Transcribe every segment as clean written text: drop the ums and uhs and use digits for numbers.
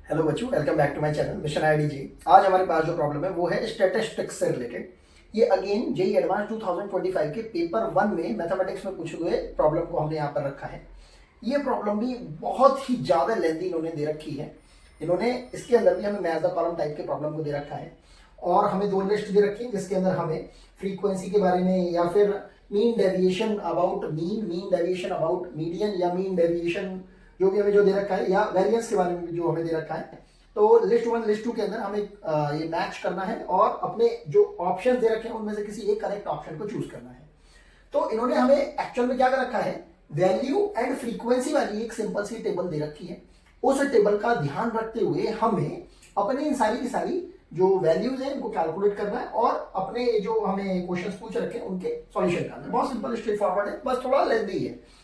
Hello बच्चों, welcome back to my channel mission IDG. आज हमारे पास जो प्रॉब्लम है वो है स्टैटिस्टिक्स से रिलेटेड। ये अगेन जेईई एडवांस 2025 के पेपर 1 में मैथमेटिक्स में पूछे हुए प्रॉब्लम को हमने यहाँ पर रखा है। ये प्रॉब्लम भी बहुत ही ज़्यादा लेंथी इन्होंने दे रखी है। इन्होंने इसके अंदर भी हमें मैच द कॉलम टाइप के प्रॉब्लम को दे रखा है और हमें दो लिस्ट दे रखी है जिसके अंदर हमें फ्रीक्वेंसी के बारे में या फिर mean deviation about mean deviation about median या मीन डेविएशन जो भी हमें जो दे रखा है या वेरिएंस के बारे में भी जो हमें दे रखा है। तो लिस्ट 1 लिस्ट 2 के अंदर हमें ये मैच करना है और अपने जो ऑप्शन दे रखे हैं उनमें से किसी एक करेक्ट ऑप्शन को चूज करना है। तो इन्होंने हमें एक्चुअल में क्या कर रखा है, वैल्यू एंड फ्रीक्वेंसी वाली एक सिंपल सी टेबल दे रखी है। उस टेबल का ध्यान रखते हुए हमें अपने इन सारी की सारी जो वैल्यूज हैं उनको कैलकुलेट करना है और अपने जो हमें क्वेश्चंस पूछ रखे हैं उनके सॉल्यूशन करना है। बहुत सिंपल स्ट्रेट फॉरवर्ड है, बस थोड़ा लेंथी है।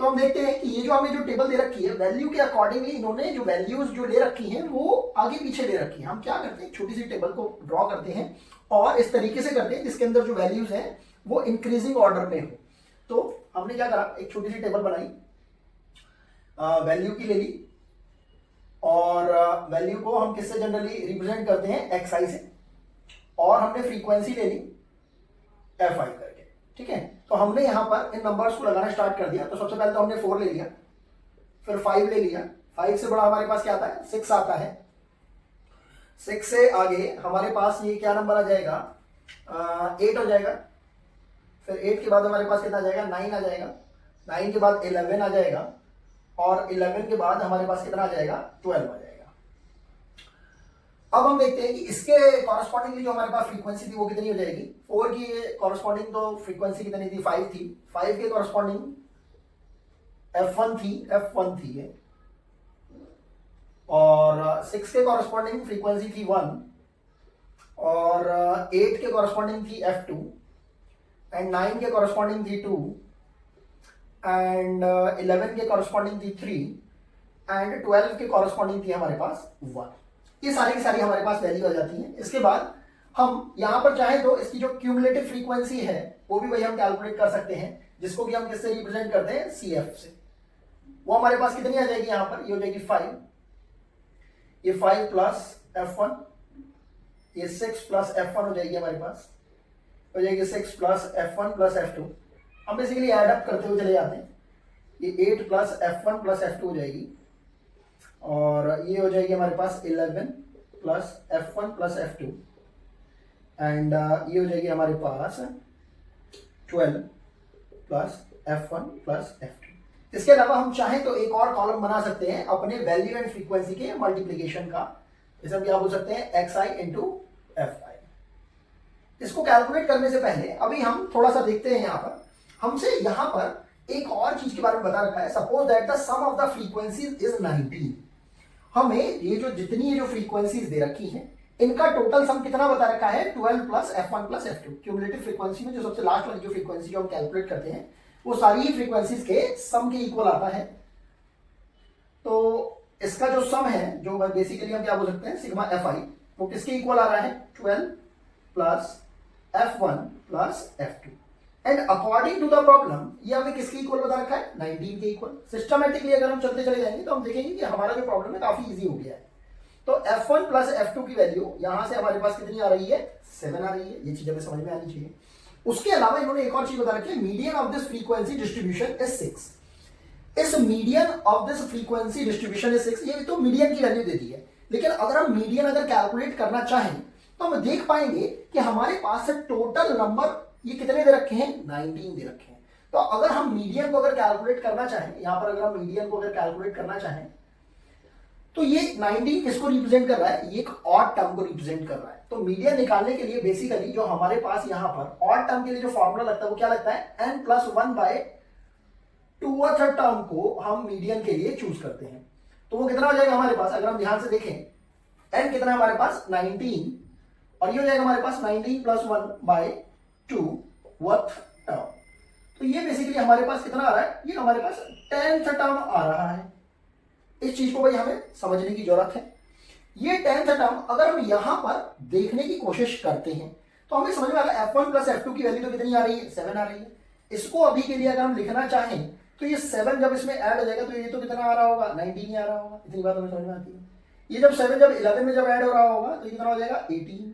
तो हम देखते हैं कि ये जो हमें जो टेबल दे रखी है वैल्यू के अकॉर्डिंगली इन्होंने जो वैल्यूज जो ले रखी हैं वो आगे पीछे ले रखी है। हम क्या करते हैं, छोटी सी टेबल को ड्रॉ करते हैं और इस तरीके से करते हैं जिसके अंदर जो वैल्यूज हैं वो इंक्रीजिंग ऑर्डर में हो। तो हमने क्या करा, एक छोटी सी टेबल बनाई, वैल्यू की ले ली और वैल्यू को हम किससे जनरली रिप्रेजेंट करते हैं, एक्स आई से, और हमने फ्रीक्वेंसी ले ली एफ आई करके। ठीक है, तो हमने यहां पर इन नंबर्स को लगाना स्टार्ट कर दिया। तो सबसे पहले तो हमने 4 ले लिया, फिर 5 ले लिया। 5 से बड़ा हमारे पास क्या आता है, 6 आता है। 6 से आगे हमारे पास ये क्या नंबर आ जाएगा, 8 हो जाएगा। फिर 8 के बाद हमारे पास कितना आ जाएगा, 9 आ जाएगा। 9 के बाद 11 आ जाएगा और 11 के बाद हमारे पास कितना आ जाएगा, 12 आ जाएगा। अब हम देखते हैं कि इसके कॉरस्पॉन्डिंगली जो हमारे पास फ्रीक्वेंसी थी वो कितनी हो जाएगी। 4 की कॉरस्पॉन्डिंग तो फ्रीक्वेंसी कितनी थी, 5 थी। 5 के कॉरस्पॉन्डिंग F1 थी ये, और 6 के कॉरस्पॉन्डिंग फ्रीक्वेंसी थी 1 और 8 के कॉरस्पॉन्डिंग थी F2 एंड 9 के कॉरस्पॉन्डिंग थी 2 एंड 11 के कॉरस्पॉन्डिंग थी 3 एंड 12 के कॉरस्पॉन्डिंग थी हमारे पास 1। ये सारी की सारी हमारे पास वैल्यू आ जाती है। इसके बाद हम यहां पर चाहें तो इसकी जो क्यूमुलेटिव फ्रीक्वेंसी है वो भी वही हम कैलकुलेट कर सकते हैं, जिसको कि हम किससे रिप्रेजेंट करते हैं, CF से। वो हमारे पास कितनी आ जाएगी, यहां पर ये हो जाएगी 5, ये 5 प्लस F1, ये 6 प्लस F1 हो जाएगी हमारे पास, हो जाएगी 6 प्लस F1 प्लस F2। हम बेसिकली एड अप करते हुए चले जाते हैं, ये 8 प्लस F1 प्लस F2 हो जाएगी और ये हो जाएगी हमारे पास 11 plus F1 plus F2 and ये हो जाएगी हमारे पास 12 प्लस F1 प्लस F2। इसके अलावा हम चाहें तो एक और कॉलम बना सकते हैं अपने वैल्यू एंड फ्रीक्वेंसी के मल्टीप्लीकेशन का, जैसे हम क्या बोल सकते हैं, XI इंटू FI। इसको कैलकुलेट करने से पहले अभी हम थोड़ा सा देखते हैं, यहाँ पर हमसे यहाँ पर एक और चीज के बारे में बता रखा है। Suppose that the sum of the frequencies is 19। हमें ये जो जितनी जो फ्रीक्वेंसीज दे रखी हैं इनका टोटल सम कितना बता रखा है, 12 plus F1 plus F2। Cumulative frequency में जो सबसे लास्ट वाली जो फ्रीक्वेंसी जो हम कैलकुलेट करते हैं वो सारी ही फ्रीक्वेंसीज के सम के इक्वल आता है। तो इसका जो सम है, जो बेसिकली हम क्या बोल सकते हैं, सिग्मा FI, वो किसके इक्वल आ रहा है, 12 plus F1 plus F2 and according to the problem ये हमें किसके इक्वल बता रखा है, 19 के इक्वल। सिस्टमेटिकली अगर हम चलते चले जाएंगे तो हम देखेंगे कि हमारा जो प्रॉब्लम है काफी इजी हो गया है। तो F1 प्लस F2 की वैल्यू यहां से हमारे पास कितनी आ रही है, 7 आ रही है। ये चीज हमें समझ में आनी चाहिए। उसके अलावा इन्होंने एक और चीज बता रखी है, median of this frequency distribution is 6। इस median of this frequency distribution is 6, ये तो मीडियन की वैल्यू दे दी है, लेकिन अगर हम मीडियन अगर कैलकुलेट करना चाहें तो हम देख पाएंगे कि हमारे पास टोटल नंबर ये कितने दे रखे हैं, 19 दे रखे हैं। तो अगर हम मीडियन को अगर कैलकुलेट करना चाहें, यहां पर अगर हम मीडियन को अगर कैलकुलेट करना चाहें तो ये 19 किसको रिप्रेजेंट कर रहा है, ये एक ऑड टर्म को रिप्रेजेंट कर रहा है। तो मीडियन निकालने के लिए बेसिकली जो हमारे पास यहां पर ऑड टर्म के लिए जो फॉर्मूला लगता है वो क्या लगता है, n+1/2th टर्म को हम मीडियन के लिए चूज करते हैं। तो वो कितना हो जाएगा हमारे पास, अगर हम ध्यान से देखें, n कितना है हमारे पास, 19, और ये हो जाएगा हमारे पास 19 + 1/2th टर्म। तो ये बेसिकली हमारे पास कितना आ रहा है, ये हमारे पास 10th टर्म आ रहा है। इस चीज को भाई हमें समझने की जरूरत है। ये 10th टर्म अगर हम यहां पर देखने की कोशिश करते हैं तो हमें समझ में आ रहा है F1 प्लस F2 की वैल्यू तो कितनी आ रही है, 7 आ रही है। इसको अभी के लिए अगर हम लिखना चाहें तो ये 7 जब इसमें ऐड हो जाएगा तो ये तो कितना आ रहा होगा, 19 ही आ रहा होगा। इतनी बात हमें समझ में आती है। ये जब 7 जब 11 में जब ऐड हो रहा होगा तो ये कितना हो जाएगा 18।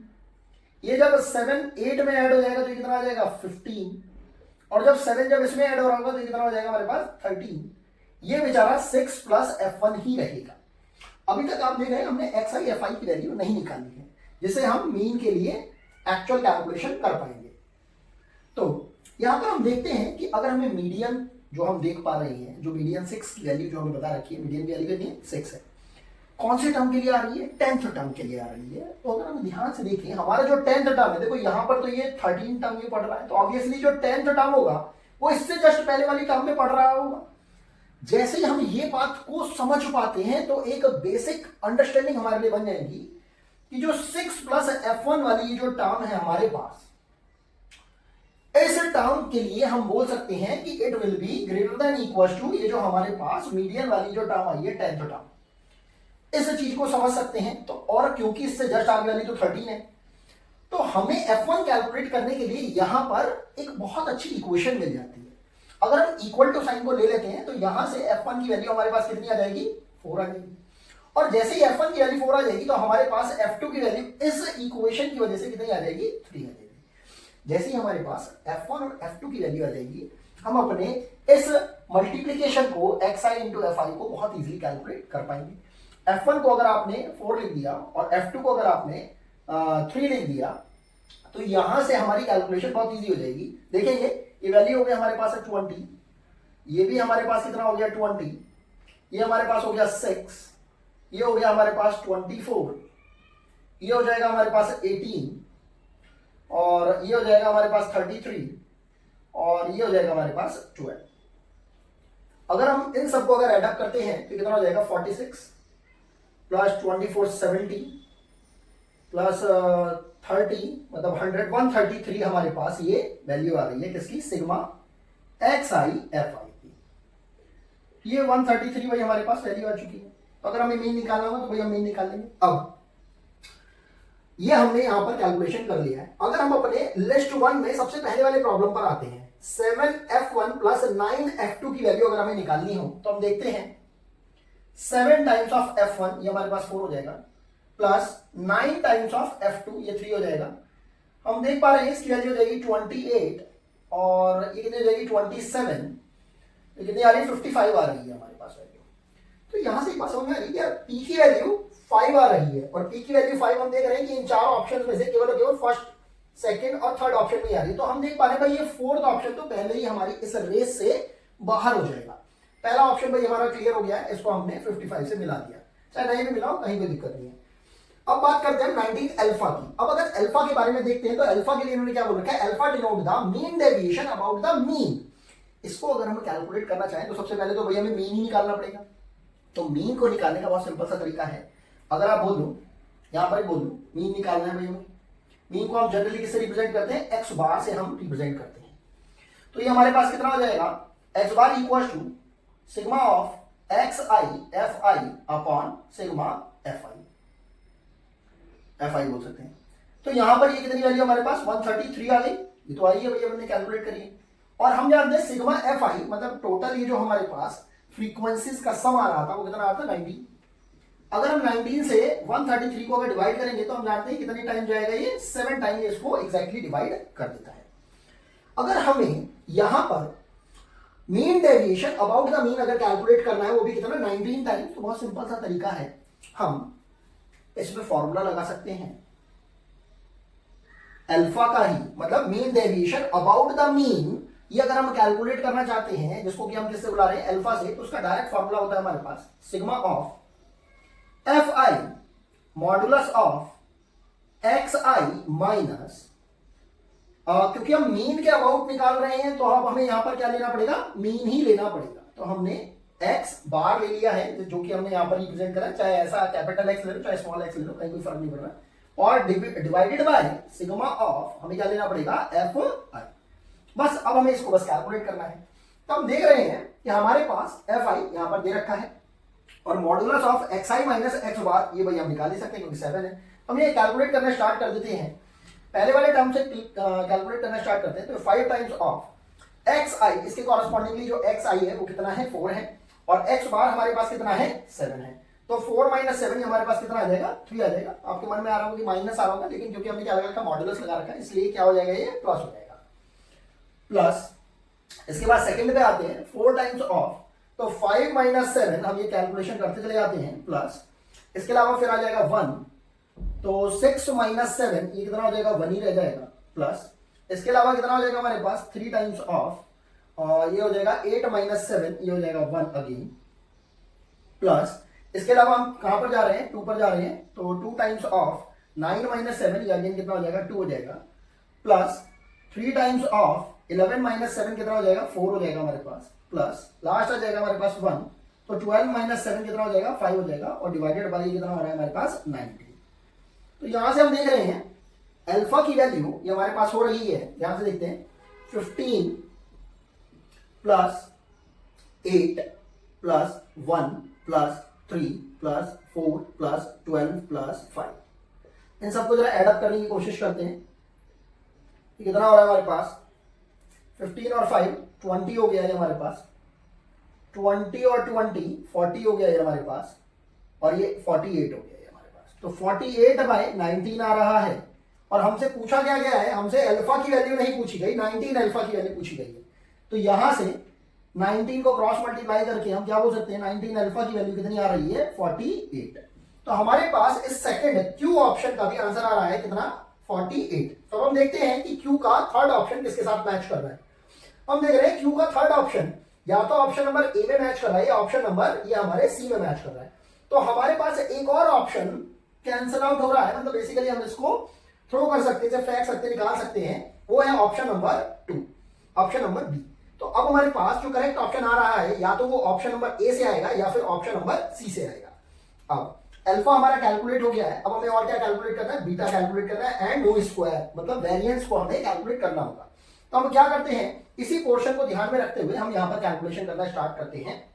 ये जब 7 8 में ऐड हो जाएगा तो ये कितना हो जाएगा 15। और जब 7 जब इसमें ऐड हो रहा होगा तो ये कितना हो जाएगा हमारे पास 13। ये बेचारा 6 प्लस f1 ही रहेगा। अभी तक आप देख रहे हैं हमने xi fi की वैल्यू नहीं निकाली है, जिसे हम मीन के लिए एक्चुअल कैलकुलेशन कर पाएंगे। तो यहां पर हम देखते हैं कि अगर हमें मीडियन जो हम देख पा रहे हैं, जो मीडियन 6 की वैल्यू जो हमें बता रखी है, मीडियन की वैल्यू कितनी है 6 है, कौन से टर्म के लिए आ रही है 10th टर्म के लिए आ रही है। तो अगर हम ध्यान से देखें हमारा जो 10th टर्म है, देखो यहां पर तो ये 13 टर्म ये पढ़ रहा है, तो ऑब्वियसली जो 10th टर्म होगा वो इससे जस्ट पहले वाली टर्म में पढ़ रहा होगा। जैसे ही हम ये बात को समझ पाते हैं तो एक बेसिक अंडरस्टैंडिंग हमारे लिए बन जाएगी कि जो 6 प्लस f1 वाली जो टर्म है हमारे पास, इस टर्म के लिए हम बोल सकते हैं कि it will be greater than equal to ये जो हमारे पास मीडियन वाली जो टर्म आई है 10th टर्म। इस चीज को समझ सकते हैं। तो और क्योंकि इससे जस्ट आगे वाली तो 13 है, तो हमें f1 कैलकुलेट करने के लिए यहां पर एक बहुत अच्छी इक्वेशन मिल जाती है। अगर हम इक्वल टू साइन को ले लेते हैं तो यहां से f1 की वैल्यू हमारे पास कितनी आ जाएगी 4 आ जाएगी। और जैसे ही f1 की वैल्यू 4 आ जाएगी तो हमारे पास f2 की वैल्यू इस इक्वेशन की वजह से कितनी आ जाएगी 3 आ जाएगी। जैसे ही हमारे पास f1 और f2 की वैल्यू आ जाएगी, हम अपने इस मल्टीप्लीकेशन को xi इंटू fi को बहुत इजीली कैलकुलेट कर पाएंगे। f1 को अगर आपने 4 लिख दिया और f2 को अगर आपने 3 लिख दिया तो यहां से हमारी कैलकुलेशन बहुत इजी हो जाएगी। देखेंगे ये वैल्यू हो गया हमारे पास है 20, ये भी हमारे पास कितना हो गया 20, ये हमारे पास हो गया 6, ये हो गया हमारे पास 24, ये हो जाएगा हमारे पास 18, और ये हो जाएगा हमारे पास 33, और ये हो जाएगा हमारे पास 12। अगर हम इन सबको अगर एडअप करते हैं तो कितना हो जाएगा 46 प्लस 24 70 प्लस 30 मतलब 133 हमारे पास ये वैल्यू आ रही है किसकी, सिग्मा xi fi की। ये 133 भाई हमारे पास वैल्यू आ चुकी है। तो अगर हमें मीन निकालना होगा तो भाई हम मीन निकाल लेंगे। अब ये हमने यहां पर कैलकुलेशन कर लिया है। अगर हम अपने लिस्ट 1 में सबसे पहले वाले प्रॉब्लम पर आते हैं, 7f1 प्लस 9f2 की वैल्यू अगर हमें निकालनी हो तो हम देखते हैं 7 टाइम्स ऑफ f1 ये हमारे पास 4 हो जाएगा, प्लस 9 टाइम्स ऑफ f2 ये 3 हो जाएगा। हम देख पा रहे हैं इसकी वैल्यू हो जाएगी 28, और ये कितनी हो जाएगी 27, ये कितनी आ रही है 55 आ रही है हमारे पास वैल्यू। तो यहां से एक बात समझ में आ रही है यार, p की वैल्यू 5 आ रही है, और p की वैल्यू 5 हम देख रहे हैं कि इन चार ऑप्शन में से केवल केवल फर्स्ट, सेकंड और थर्ड ऑप्शन में आ रही है। तो हम देख पा रहे हैं भाई ये फोर्थ ऑप्शन तो पहले ही हमारी इस रेस से बाहर हो जाएगा। पहला ऑप्शन भाई हमारा क्लियर हो गया है, इसको हमने 55 से मिला दिया, चाहे नहीं भी मिलाओ कहीं कोई दिक्कत नहीं है। अब बात करते हैं 19 अल्फा की। अब अगर अल्फा के बारे में देखते हैं तो अल्फा के लिए इन्होंने क्या बोल रखा है, alpha denote the mean deviation about the mean. इसको अगर हम कैलकुलेट करना चाहें तो सबसे पहले तो भैया हमें मीन ही निकालना पड़ेगा। तो मीन को निकालने का बहुत सिंपल सा तरीका है, अगर आप बोल दो यहां पर बोल दो मीन निकालना है भैया, मीन को हम जनरली किससे रिप्रेजेंट करते हैं, एक्स बार से हम रिप्रेजेंट करते हैं। तो ये हमारे पास कितना हो जाएगा, X bar equal to sigma of X I F I upon sigma F I बोल सकते हैं। तो यहां पर ये कितनी वैल्यू हमारे पास 133 आ गई, ये तो आई है भैया हमने कैलकुलेट करी है। और हम जानते हैं सिग्मा एफ आई मतलब टोटल ये जो हमारे पास फ्रीक्वेंसीज का सम आ रहा था वो कितना आता है 19। अगर हम 19 से 133 को अगर डिवाइड करेंगे तो हम जानते हैं कितने टाइम जाएगा, ये 7 टाइम इसको एग्जैक्टली डिवाइड कर देता है। अगर हमें यहां पर mean deviation about the mean अगर कैलकुलेट करना है वो भी कितना 19 टाइम, तो बहुत सिंपल सा तरीका है, हम इसमें फॉर्मूला लगा सकते हैं अल्फा का ही, मतलब mean deviation about the mean. ये अगर हम कैलकुलेट करना चाहते हैं जिसको कि हम किससे बुला रहे हैं अल्फा से, तो उसका डायरेक्ट फॉर्मूला होता है हमारे पास sigma of F I modulus of X I minus, क्योंकि हम मीन के अबाउट निकाल रहे हैं तो अब हमें यहां पर क्या लेना पड़ेगा, मीन ही लेना पड़ेगा। तो हमने एक्स बार ले लिया है जो कि हमने यहां पर रिप्रेजेंट करा, चाहे ऐसा कैपिटल एक्स ले लो चाहे स्मॉल एक्स ले लो, कहीं कोई फर्क नहीं पड़ रहा। और डिवाइडेड बाय सिग्मा ऑफ हमें क्या लेना पड़ेगा एफ आई। बस अब हमें इसको बस कैलकुलेट करना है। तो हम देख रहे हैं कि हमारे पास एफ आई यहां पर दे रखा है और modulus of X I minus X bar ये भाई हम निकाल नहीं सकते क्योंकि 7 है। हम ये कैलकुलेट करना स्टार्ट कर देते हैं, पहले वाले टर्म से कैलकुलेट करना स्टार्ट करते हैं। तो 5 टाइम्स ऑफ एक्स आई, इसके कॉरेस्पॉन्डिंगली जो एक्स आई है वो कितना है 4 है, और एक्स बार हमारे पास कितना है 7 है। तो 4 माइनस 7 हमारे पास कितना आ जाएगा, 3 आ जाएगा। आपके मन में आ रहा होगा कि माइनस आ रहा होगा, लेकिन क्योंकि हमने क्या लगा रखा, मॉडुलस लगा रखा है, इसलिए क्या हो जाएगा, ये प्लस हो जाएगा। प्लस इसके बाद सेकंड पे आते हैं, 4 टाइम्स ऑफ, तो 5 माइनस 7 हम ये कैलकुलेशन करते चले जाते हैं, प्लस इसके अलावा फिर आ जाएगा 1, तो 6 माइनस 7 ये कितना हो जाएगा, 1 ही रह जाएगा। प्लस इसके अलावा कितना हो जाएगा हमारे पास, 3 टाइम्स ऑफ, और ये हो जाएगा 8 माइनस 7, ये हो जाएगा 1 अगेन। प्लस इसके अलावा हम कहां पर जा रहे हैं, 2 पर जा रहे हैं, तो 2 टाइम्स ऑफ 9 माइनस 7, ये अगेन कितना हो जाएगा, 2 हो जाएगा। प्लस 3 टाइम्स ऑफ 11 माइनस 7 कितना हो जाएगा, 4 हो जाएगा हमारे पास। प्लस लास्ट आ जाएगा हमारे पास 1, तो 12 माइनस 7 कितना हो जाएगा, 5 हो जाएगा, और डिवाइडेड बाई कितना हो रहा है हमारे पास, 90। तो यहां से हम देख रहे हैं अल्फा की वैल्यू ये हमारे पास हो रही है, ध्यान से देखते हैं, 15 plus 8 plus 1 plus 3 plus 4 plus 12 plus 5। इन सबको जरा एडअप करने की कोशिश करते हैं, कितना हो रहा है हमारे पास, 15 और 5 20 हो गया है हमारे पास, 20 और 20 40 हो गया है हमारे पास, और ये 48 हो गया है हमारे पास। तो 48 बाय 19 आ रहा है, और हमसे पूछा क्या गया है, हमसे अल्फा की वैल्यू नहीं पूछी गई, 19 अल्फा की वैल्यू पूछी गई है। तो यहां से 19 को क्रॉस मल्टीप्लाई करके हम क्या बोल सकते हैं, 19 अल्फा की वैल्यू कितनी आ रही है, 48। तो हमारे पास इस सेकंड क्यू ऑप्शन का भी आंसर आ रहा है कितना, 48। तो हम देखते हैं कि क्यू का थर्ड ऑप्शन किसके साथ मैच कर रहा है। हम देख रहे हैं क्यू का थर्ड ऑप्शन या तो ऑप्शन नंबर ए में मैच कर रहा है, या ऑप्शन नंबर ये हमारे सी में मैच कर रहा है। तो हमारे पास एक और ऑप्शन कैंसिल आउट हो रहा है, मतलब बेसिकली हम इसको थ्रो कर सकते हैं, फेंक सकते हैं, निकाल सकते हैं, वो है option number 2, option number B. तो अब हमारे पास जो करेक्ट ऑप्शन आ रहा है, या तो वो ऑप्शन नंबर ए से आएगा या फिर ऑप्शन नंबर सी से आएगा। अब अल्फा हमारा कैलकुलेट हो गया है, अब हमें और क्या कैलकुलेट करना है, बीटा कैलकुलेट करना है, एंड नो स्क्वायर, मतलब वेरिएंस को हमें कैलकुलेट करना होगा। तो हम क्या करते हैं, इसी पोर्शन को ध्यान में रखते हुए हम यहां पर कैलकुलेशन करना स्टार्ट करते हैं।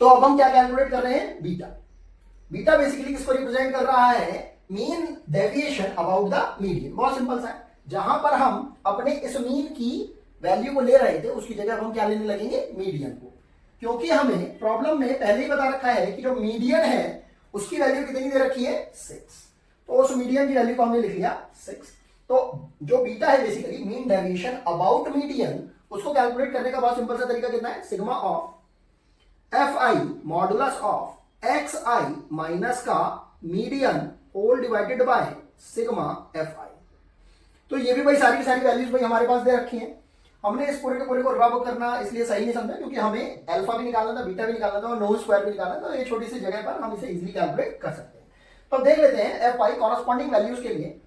तो अब हम क्या कैलकुलेट कर रहे हैं, बीटा। बीटा बेसिकली किसको रिप्रेजेंट कर रहा है, mean deviation about the median. बहुत सिंपल सा है, जहां पर हम अपने इस मीन की वैल्यू को ले रहे थे उसकी जगह हम क्या लेने लगेंगे, मीडियन को, क्योंकि हमें प्रॉब्लम में पहले ही बता रखा है कि जो मीडियन है उसकी वैल्यू कितनी दे रखी है, 6। तो उस मीडियन की वैल्यू को हमने लिख लिया 6। तो जो बीटा है basically mean deviation about median, उसको कैलकुलेट करने का बहुत सिंपल सा तरीका कितना है, sigma of F I modulus of X I minus का median whole divided by sigma F I. तो ये भी भाई सारी की सारी वैल्यूज भाई हमारे पास दे रखी हैं। हमने इस पूरे के पूरे को रब करना इसलिए सही नहीं समझा, क्योंकि हमें अल्फा भी निकालना था, बीटा भी निकालना था, और नो स्क्वायर भी निकालना था। तो ये छोटी सी जगह पर हम इसे इजीली कैलकुलेट कर सकते हैं। तो देख लेते हैं एफ आई कॉरस्पॉन्डिंग वैल्यूज के लिए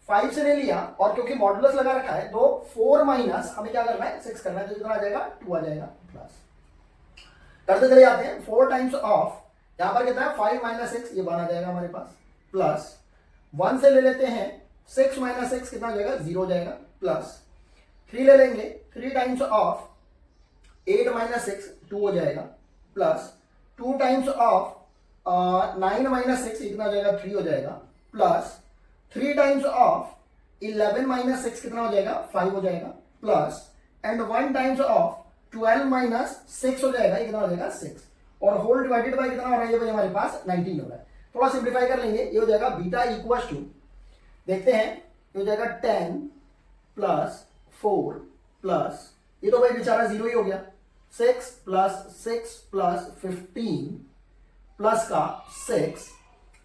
5 से ले लिया, और क्योंकि मॉडुलस लगा रखा है तो 4 माइनस हमें क्या करना है, 6 करना है, तो कितना आ जाएगा, 2 आ जाएगा। प्लस करते चले जाते हैं, 4 टाइम्स ऑफ यहां पर कितना है, 5 माइनस 6, ये 1 आ जाएगा हमारे पास। प्लस 1 से ले लेते हैं, 6 माइनस 6 कितना हो जाएगा, 0 हो जाएगा। प्लस 3 ले लेंगे, 3 टाइम्स ऑफ 8 माइनस 6, 2 हो जाएगा। प्लस 2 टाइम्स ऑफ 9 माइनस 6 कितना हो जाएगा, 3 हो जाएगा। प्लस 3 टाइम्स ऑफ 11 माइनस 6 कितना हो जाएगा, 5 हो जाएगा। Plus and 1 times of 12 minus 6 हो जाएगा, ये कितना हो जाएगा, 6, और होल डिवाइडेड बाय कितना हो रहा है भाई हमारे पास, 19 हो रहा है। थोड़ा सिंप्लीफाई कर लेंगे, ये हो जाएगा बीटा इक्वल्स टू, देखते हैं, ये हो जाएगा 10 प्लस 4 प्लस, ये तो भाई बेचारा 0 ही हो गया, 6 प्लस 6 प्लस 15 प्लस का 6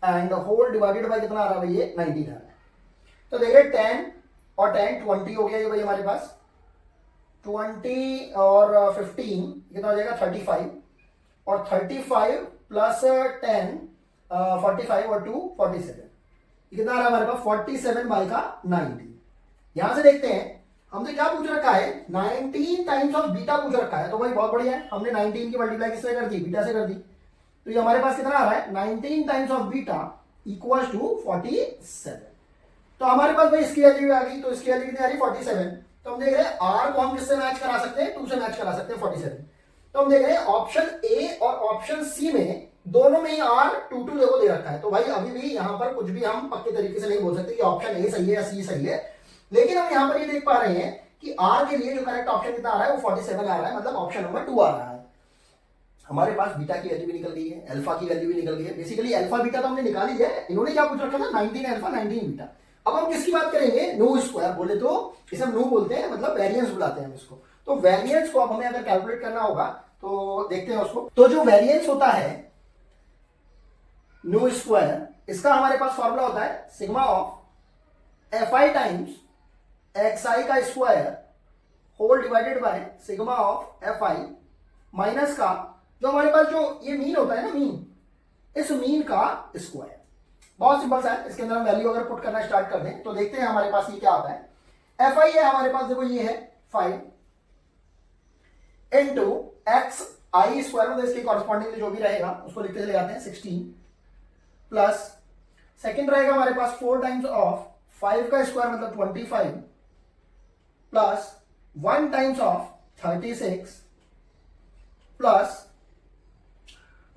एंड होल डिवाइडेड बाय कितना आ रहा है भाई, ये 19 आ रहा है। तो देखिए 10 और 10 20 हो गया ये भाई हमारे पास, 20 और 15 कितना हो जाएगा, 35, और 35 प्लस 10 45 और 2 47, कितना आ रहा है हमारे पास, 47 बाई का 90। यहां से देखते हैं हमसे क्या पूछ रखा है, 19 टाइम्स ऑफ बीटा पूछ रखा है। तो भाई बहुत बढ़िया है, हमने 19 की मल्टीप्लाई किससे कर दी, बीटा से कर दी। तो ये हमारे पास कितना आ रहा है, 19 times of beta equals to 47। तो हमारे पास भाई इसकी वैल्यू आ गई, तो इसकी वैल्यू कितनी आ रही, 47। तो हम देख रहे हैं आर को हम किससे मैच करा सकते हैं, 2 से मैच करा सकते हैं, 47। तो हम देख रहे हैं ऑप्शन ए और ऑप्शन सी में दोनों में ही आर 2 देखो दे रखा है। तो भाई अभी भी यहां पर कुछ भी हम पक्के तरीके से नहीं बोल सकते कि ऑप्शन ए सही है या सी सही है, लेकिन हम यहाँ पर ये देख पा रहे हैं कि आर के लिए जो करेक्ट ऑप्शन कितना आ रहा है वो 47 आ रहा है, मतलब ऑप्शन नंबर 2 आ रहा है। हमारे पास बीटा की वैल्यू भी निकल गई है, अल्फा की वैल्यू भी निकल गई है। बेसिकली अल्फा बीटा तो हमने निकाल ही है, इन्होंने क्या पूछ रखा था 19 अल्फा 19 बीटा। अब हम किसकी बात करेंगे, नो स्क्वायर बोले तो इसे हम नो बोलते हैं, मतलब वेरिएंस बुलाते हैं हम इसको। तो वेरिएंस को अब हमें अगर कैलकुलेट करना होगा तो देखते हैं उसको। तो जो वेरिएंस होता है नो स्क्वायर, इसका हमारे पास फॉर्मूला होता है sigma of F I times X I का square whole divided by sigma of F I minus का जो हमारे पास जो ये मीन होता है ना, मीन, इस मीन का स्क्वायर। बहुत सिंपल सा है, इसके अंदर हम वैल्यू अगर पुट करना स्टार्ट कर दें तो देखते हैं हमारे पास ये क्या आता है। एफ आई है हमारे पास, देखो ये है 5 इंटू एक्स आई स्क्वायर, मतलब इसके कॉरस्पॉन्डिंग जो भी रहेगा उसको लिखते चले जाते हैं 16 प्लस सेकेंड रहेगा हमारे पास 4 टाइम्स ऑफ 5 का स्क्वायर मतलब 25 plus 1 times of 36 plus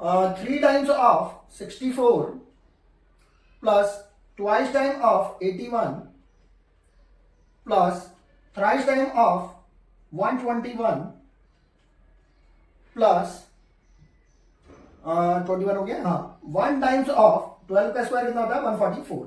3 times of 64 plus twice time of 81 plus thrice time of 121 plus 21 हो गया, हाँ, 1 टाइम्स ऑफ 12 का स्क्वायर कितना होता है 144।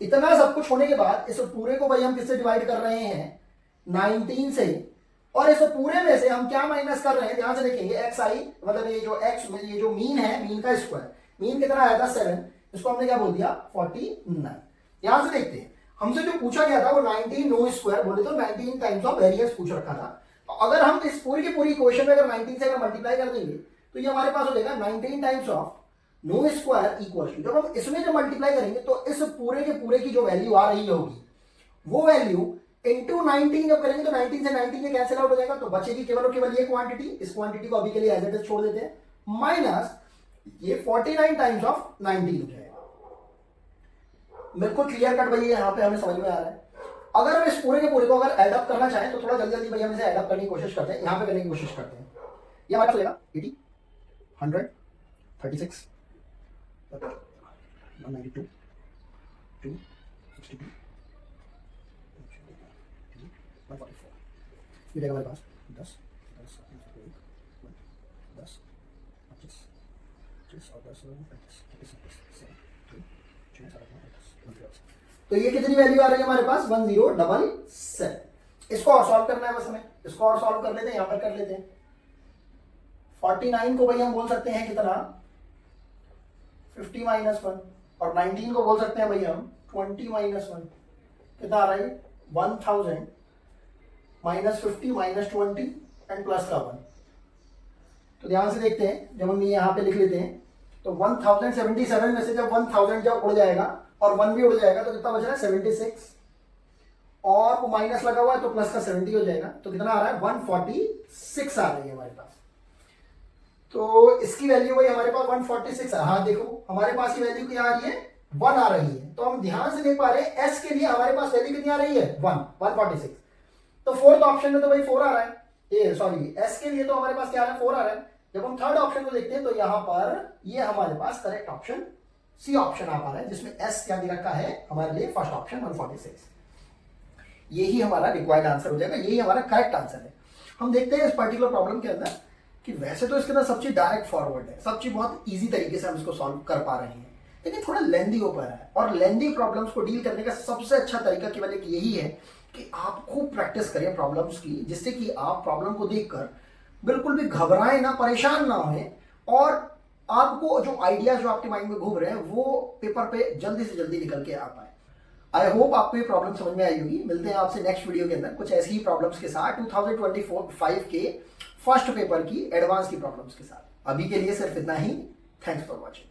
इतना सब कुछ होने के बाद इस पूरे को भाई हम किससे डिवाइड कर रहे हैं 19 से, और इस पूरे में से हम क्या माइनस कर रहे हैं, ध्यान से देखेंगे एक्स आई, मतलब ये जो एक्स, ये जो मीन है, मीन का स्क्वायर, मीन कितना आया था 7, इसको हमने क्या बोल दिया 49। यहां से देखते हैं हमसे जो पूछा गया था वो 19 नो स्क्वायर बोले तो 19 टाइम्स ऑफ वेरिएंस पूछ रखा था। तो अगर हम इस पूरी की पूरी इक्वेशन में अगर 19 से अगर मल्टीप्लाई कर देंगे तो ये हमारे पास हो जाएगा 19 times of no square equal to, जब हम इसमें जब मल्टीप्लाई करेंगे तो इस पूरे के पूरे की जो वैल्यू आ रही होगी वो वैल्यू इंटू 19 जब करेंगे तो 19 से 19 के कैंसिल आउट हो जाएगा, तो बचेगी केवल और केवल ये क्वांटिटी। इस क्वांटिटी को अभी के लिए एज इट इज छोड़ देते हैं, माइनस ये 49 टाइम्स ऑफ 19 हो जाएगा। बिल्कुल क्लियर कट भाई, यहाँ पे हमें समझ में आ रहा है। अगर हम इस पूरे के पूरे को अगर एड अप करना चाहें तो थोड़ा जल्दी जल्दी भाई हम इसे एड अप करने की कोशिश करते हैं, यहाँ पे करने की कोशिश करते हैं। ये हमारा चलेगा 80 100 36 192 262 144, ये रहेगा हमारे पास 10 10 10 25 25 और 10 तो ये कितनी वैल्यू आ रही है हमारे पास 1077। इसको और सॉल्व करना है बस हमें, इसको और सॉल्व कर लेते हैं, यहां पर कर लेते हैं। 49 को भाई हम बोल सकते हैं कितना 50 माइनस 1, और 19 को बोल सकते हैं भाई हम 20 माइनस 1, कितना आ रहा है 1000 माइनस 50 माइनस 20 एंड प्लस का 1। तो ध्यान से देखते हैं, जब हम यहाँ पे लिख लेते हैं तो 1077 में से जब 1000 जब उड़ जाएगा और 1 भी उड़ जाएगा तो कितना बच रहा है 76, और वो माइनस लगा हुआ है तो प्लस का 70 हो जाएगा, तो कितना आ रहा है 146 आ रही है हमारे पास। तो इसकी वैल्यू भाई हमारे पास 146 है। हाँ देखो हमारे पास की वैल्यू क्या आ रही है 1 आ रही है, तो हम ध्यान से देख पा रहे हैं एस के लिए हमारे पास वैल्यू कितनी आ रही है 146। तो फोर्थ ऑप्शन में तो भाई 4 आ रहा है, ये सॉरी एस के लिए तो हमारे पास क्या आ रहा है 4 आ रहा है। जब हम थर्ड ऑप्शन को देखते हैं तो यहां पर ये हमारे पास करेक्ट ऑप्शन सी ऑप्शन आ पा रहा है, जिसमें एस क्या दे रखा है हमारे लिए फर्स्ट ऑप्शन 146। यही हमारा रिक्वायर्ड आंसर हो जाएगा, यही हमारा करेक्ट आंसर है। हम देखते हैं इस पर्टिकुलर प्रॉब्लम के अंदर कि वैसे तो इसके अंदर सब चीज डायरेक्ट फॉरवर्ड है, सब चीज बहुत इजी तरीके से हम इसको सॉल्व कर पा रहे हैं, लेकिन थोड़ा लेंदी हो पा रहा है। और लेंदी प्रॉब्लम्स को डील करने का सबसे अच्छा तरीका केवल एक यही है कि आप खूब प्रैक्टिस करें प्रॉब्लम्स की, जिससे कि आप प्रॉब्लम को देखकर बिल्कुल भी घबराएं ना, परेशान ना हों, और आपको जो आइडिया जो आपके माइंड में घूम रहे हैं वो पेपर पे जल्दी से जल्दी निकल के आ पाए। आई होप आपको ये प्रॉब्लम समझ में आई होगी। मिलते हैं आपसे नेक्स्ट वीडियो के अंदर कुछ ऐसी ही प्रॉब्लम्स के साथ 2024-5 के फर्स्ट पेपर की एडवांस की प्रॉब्लम्स के साथ। अभी के लिए सिर्फ इतना ही। Thanks for watching.